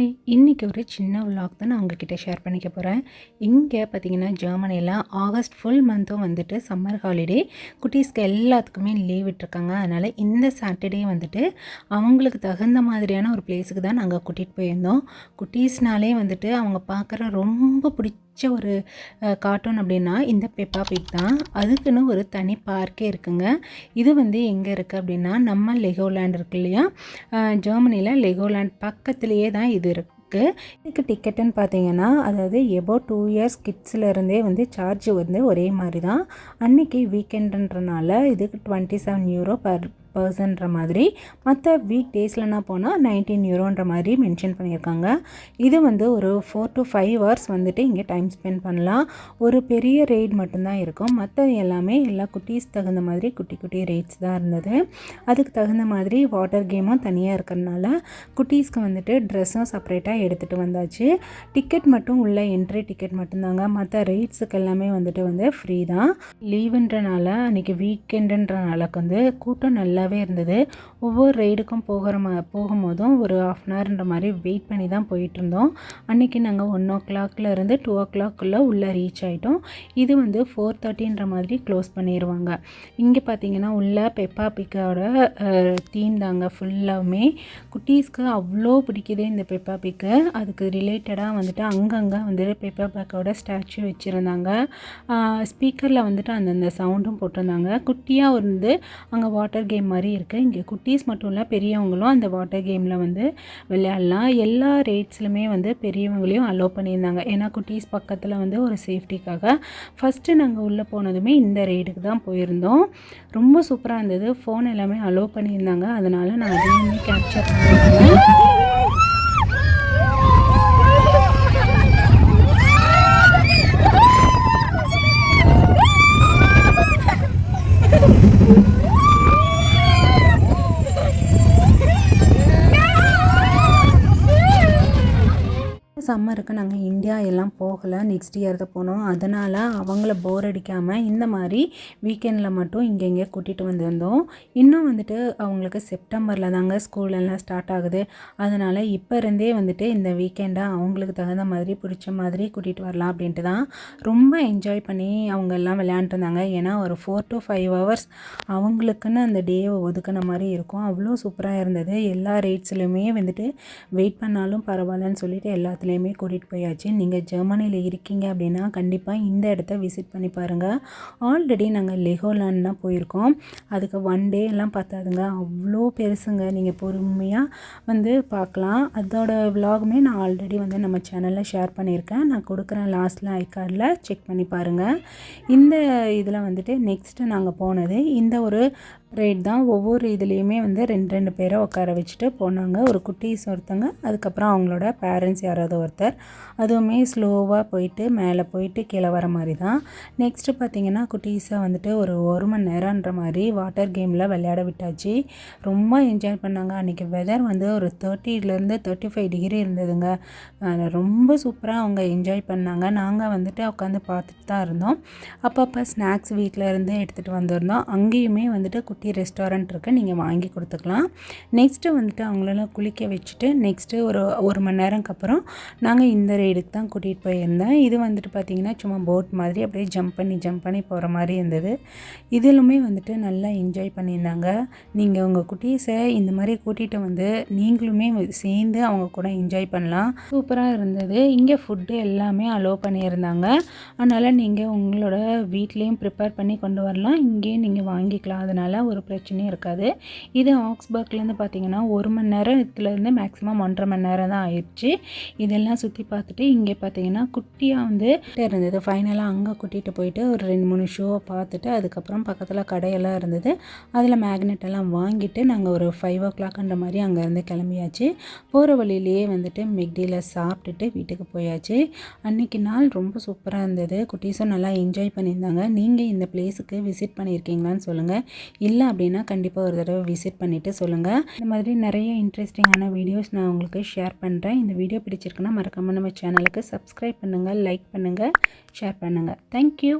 Hi, இன்றைக்கி ஒரு சின்ன விலாக் தான் நான் உங்ககிட்ட ஷேர் பண்ணிக்க போகிறேன். இங்கே பார்த்திங்கன்னா ஜெர்மனியில் ஆகஸ்ட் ஃபுல் மந்த்தும் வந்துட்டு சம்மர் ஹாலிடே குட்டீஸ்க்கு எல்லாத்துக்குமே லீவ் விட்டுருக்காங்க. அதனால் இந்த சாட்டர்டே வந்துட்டு அவங்களுக்கு தகுந்த மாதிரியான ஒரு பிளேஸுக்கு தான் நாங்கள் கூட்டிகிட்டு போயிருந்தோம். குட்டீஸ்னாலே வந்துட்டு அவங்க பார்க்குற ரொம்ப பிடிச்ச ஒரு கார்ட்டூன் அப்படின்னா இந்த பெப்பா பிக் தான். அதுக்குன்னு ஒரு தனி பார்க்கே இருக்குங்க. இது வந்து எங்கே இருக்குது அப்படின்னா நம்ம லெகோலேண்ட் இருக்கு இல்லையா, ஜெர்மனியில் லெகோலேண்ட் பக்கத்துலேயே தான் இது இருக்குது. இதுக்கு டிக்கெட்டுன்னு பார்த்தீங்கன்னா, அதாவது எபோவ் 2 இயர்ஸ் கிட்ஸ்லேருந்தே வந்து சார்ஜ் வந்து ஒரே மாதிரி தான். அன்றைக்கி வீக்கெண்டுன்றனால இதுக்கு 27 யூரோ பர் பர்சன்ற மாதிரி, மற்ற வீக் டேஸ்லனா போனால் 19 யூரோன்ற மாதிரி மென்ஷன் பண்ணியிருக்காங்க. இது வந்து ஒரு 4 to 5 ஹவர்ஸ் வந்துட்டு இங்கே டைம் ஸ்பெண்ட் பண்ணலாம். ஒரு பெரிய ரெய்ட் மட்டும்தான் இருக்கும். மற்ற எல்லாமே எல்லா குட்டீஸ் தகுந்த மாதிரி குட்டி குட்டி ரெய்ட்ஸ் தான் இருந்தது. அதுக்கு தகுந்த மாதிரி வாட்டர் கேமும் தனியாக இருக்கிறதுனால குட்டீஸ்க்கு வந்துட்டு ட்ரெஸ்ஸும் செப்பரேட்டாக எடுத்துகிட்டு வந்தாச்சு. டிக்கெட் மட்டும் உள்ள என்ட்ரி டிக்கெட் மட்டும்தாங்க. மற்ற ரெய்ட்ஸுக்கு எல்லாமே வந்துட்டு ஃப்ரீ தான். லீவுன்றனால அன்றைக்கி வீக்கெண்டுன்றனாலக்கு வந்து கூட்டம் நல்லாவே இருந்தது. ஒவ்வொரு ரைடுக்கும் போகும்போதும் ஒரு 1/2 அன் ஹவர்ன்ற மாதிரி வெயிட் பண்ணி தான் போயிட்டுருந்தோம். அன்றைக்கி நாங்கள் 1 o'clockலேருந்து 2 o'clockக்குள்ளே உள்ளே ரீச் ஆகிட்டோம். இது வந்து 4:30ன்ற மாதிரி க்ளோஸ் பண்ணிடுவாங்க. இங்கே பார்த்தீங்கன்னா உள்ள பெப்பா பிக்கோட தீம் தாங்க ஃபுல்லாகவுமே. குட்டீஸ்க்கு அவ்வளோ பிடிக்குது இந்த பெப்பா பிக்கு. அதுக்கு ரிலேட்டடாக வந்துட்டு அங்கங்கே வந்துட்டு பெப்பா பிக்கோட ஸ்டாச்சு வச்சுருந்தாங்க. ஸ்பீக்கரில் வந்துட்டு அந்தந்த சவுண்டும் போட்டிருந்தாங்க. குட்டியாக வந்து அங்கே வாட்டர் கேம் மாதிரி இருக்குது. இங்கே குட்டீஸ் மட்டும் இல்லை, பெரியவங்களும் அந்த வாட்டர் கேமில் வந்து விளையாடலாம். எல்லா ரேட்ஸ்லுமே வந்து பெரியவங்களையும் அலோவ் பண்ணியிருந்தாங்க. ஏன்னா குட்டீஸ் பக்கத்தில் வந்து ஒரு சேஃப்டிக்காக. ஃபஸ்ட்டு நாங்கள் உள்ளே போனதுமே இந்த ரைடுக்கு தான் போயிருந்தோம். ரொம்ப சூப்பராக இருந்தது. ஃபோன் எல்லாமே அலோவ் பண்ணியிருந்தாங்க. அதனால் நான் அதையுமே கேப்சர் பண்ணியிருந்தேன். சம்மருக்கு நாங்கள் இந்தியா எல்லாம் போகலை, நெக்ஸ்ட் இயர் தான் போனோம். அதனால் அவங்கள போர் அடிக்காமல் இந்த மாதிரி வீக்கெண்டில் மட்டும் இங்கே கூட்டிகிட்டு வந்திருந்தோம். இன்னும் வந்துட்டு அவங்களுக்கு செப்டம்பரில் தாங்க ஸ்கூல் எல்லாம் ஸ்டார்ட் ஆகுது. அதனால் இப்போ இருந்தே வந்துட்டு இந்த வீக்கெண்டை அவங்களுக்கு தகுந்த மாதிரி பிடிச்ச மாதிரி கூட்டிகிட்டு வரலாம் அப்படின்ட்டு தான் ரொம்ப என்ஜாய் பண்ணி அவங்க எல்லாம் விளையாண்டுருந்தாங்க. ஏன்னா ஒரு 4 to 5 ஹவர்ஸ் அவங்களுக்குன்னு அந்த டேவை ஒதுக்கின மாதிரி இருக்கும். அவ்வளோ சூப்பராக இருந்தது. எல்லா ரேட்ஸ்லையுமே வந்துட்டு வெயிட் பண்ணாலும் பரவாயில்லன்னு சொல்லிட்டு எல்லாத்துலேயுமே கூட்டிகிட்டு போயாச்சு. நீங்கள் ஜெர்மனியில் இருக்கீங்க அப்படின்னா கண்டிப்பாக இந்த இடத்த விசிட் பண்ணி பாருங்கள். ஆல்ரெடி நாங்கள் லெகோலேண்ட் தான் போயிருக்கோம். அதுக்கு 1 டே எல்லாம் பார்த்தாதுங்க, அவ்வளோ பெருசுங்க. நீங்கள் பொறுமையாக வந்து பார்க்கலாம். அதோட விலாகுமே நான் ஆல்ரெடி வந்து நம்ம சேனலில் ஷேர் பண்ணியிருக்கேன். நான் கொடுக்குறேன் லாஸ்ட்டில் ஐகார்டில் செக் பண்ணி பாருங்கள். இந்த இதில் வந்துட்டு நெக்ஸ்ட்டு நாங்கள் போனது இந்த ஒரு ரைட் தான். ஒவ்வொரு இதுலேயுமே வந்து 2 பேரை உட்கார வச்சுட்டு போனாங்க. ஒரு குட்டீஸ் ஒருத்தங்க, அதுக்கப்புறம் அவங்களோட பேரண்ட்ஸ் யாராவது ஒருத்தர். அதுவுமே ஸ்லோவாக போயிட்டு மேலே போயிட்டு கீழே வர மாதிரி தான். நெக்ஸ்ட்டு பார்த்திங்கன்னா குட்டீஸை வந்துட்டு ஒரு 1 மணி நேரம்ன்ற மாதிரி வாட்டர் கேமில் விளையாட விட்டாச்சு. ரொம்ப என்ஜாய் பண்ணாங்க. அன்றைக்கி வெதர் வந்து ஒரு 30லேருந்து 35 டிகிரி இருந்ததுங்க. ரொம்ப சூப்பராக அவங்க என்ஜாய் பண்ணாங்க. நாங்கள் வந்துட்டு உட்காந்து பார்த்துட்டு தான் இருந்தோம். அப்பப்போ ஸ்நாக்ஸ் வீட்டில் இருந்து எடுத்துகிட்டு வந்திருந்தோம். அங்கேயுமே வந்துட்டு குட்டி ரெஸ்டாரண்ட் இருக்குது, நீங்கள் வாங்கி கொடுத்துக்கலாம். நெக்ஸ்ட்டு வந்துட்டு அவங்களெல்லாம் குளிக்க வச்சுட்டு நெக்ஸ்ட்டு ஒரு மணி நேரம்க்கு அப்புறம் நாங்கள் இந்த ரைடுக்கு தான் கூட்டிகிட்டு போயிருந்தேன். இது வந்துட்டு பார்த்திங்கன்னா சும்மா போட் மாதிரி அப்படியே ஜம்ப் பண்ணி போகிற மாதிரி இருந்தது. இதிலுமே வந்துட்டு நல்லா என்ஜாய் பண்ணியிருந்தாங்க. நீங்கள் உங்கள் குட்டீஸை இந்த மாதிரி கூட்டிகிட்டு வந்து நீங்களுமே சேர்ந்து அவங்க கூட என்ஜாய் பண்ணலாம். சூப்பராக இருந்தது. இங்கே ஃபுட்டு எல்லாமே அலோவ் பண்ணியிருந்தாங்க. அதனால் நீங்கள் உங்களோட வீட்லேயும் ப்ரிப்பேர் பண்ணி கொண்டு வரலாம், இங்கேயும் நீங்கள் வாங்கிக்கலாம். அதனால் ஒரு பிரச்சனையும் இருக்காது. இது ஆக்ஸ்பர்க்லேருந்து பார்த்திங்கன்னா 1 மணி நேரத்துலேருந்து மேக்ஸிமம் 1.5 மணி நேரம் தான் ஆயிடுச்சு. இதெல்லாம் சுற்றி பார்த்துட்டு இங்கே பார்த்தீங்கன்னா குட்டியாக வந்து இருந்தது. ஃபைனலாக அங்கே கூட்டிகிட்டு போயிட்டு ஒரு 2-3 ஷோவை பார்த்துட்டு அதுக்கப்புறம் பக்கத்தில் கடையெல்லாம் இருந்தது. அதில் மேக்னெட் எல்லாம் வாங்கிட்டு நாங்கள் ஒரு 5 o'clockன்ற மாதிரி அங்கேருந்து கிளம்பியாச்சு. போகிற வழியிலேயே வந்துட்டு மெக்டியில் சாப்பிட்டுட்டு வீட்டுக்கு போயாச்சு. அன்றைக்கி நாள் ரொம்ப சூப்பராக இருந்தது. குட்டீஸும் நல்லா என்ஜாய் பண்ணியிருந்தாங்க. நீங்கள் இந்த பிளேஸுக்கு விசிட் பண்ணியிருக்கீங்களான்னு சொல்லுங்கள். இல்லை அப்படின்னா கண்டிப்பாக ஒரு தடவை விசிட் பண்ணிவிட்டு சொல்லுங்கள். இந்த மாதிரி நிறைய இன்ட்ரெஸ்டிங்கான வீடியோஸ் நான் உங்களுக்கு ஷேர் பண்ணுறேன். இந்த வீடியோ பிடிச்சிருக்குன்னா மறக்காமல் நம்ம சேனலுக்கு சப்ஸ்கிரைப் பண்ணுங்கள், லைக் பண்ணுங்கள், ஷேர் பண்ணுங்கள். தேங்க்யூ.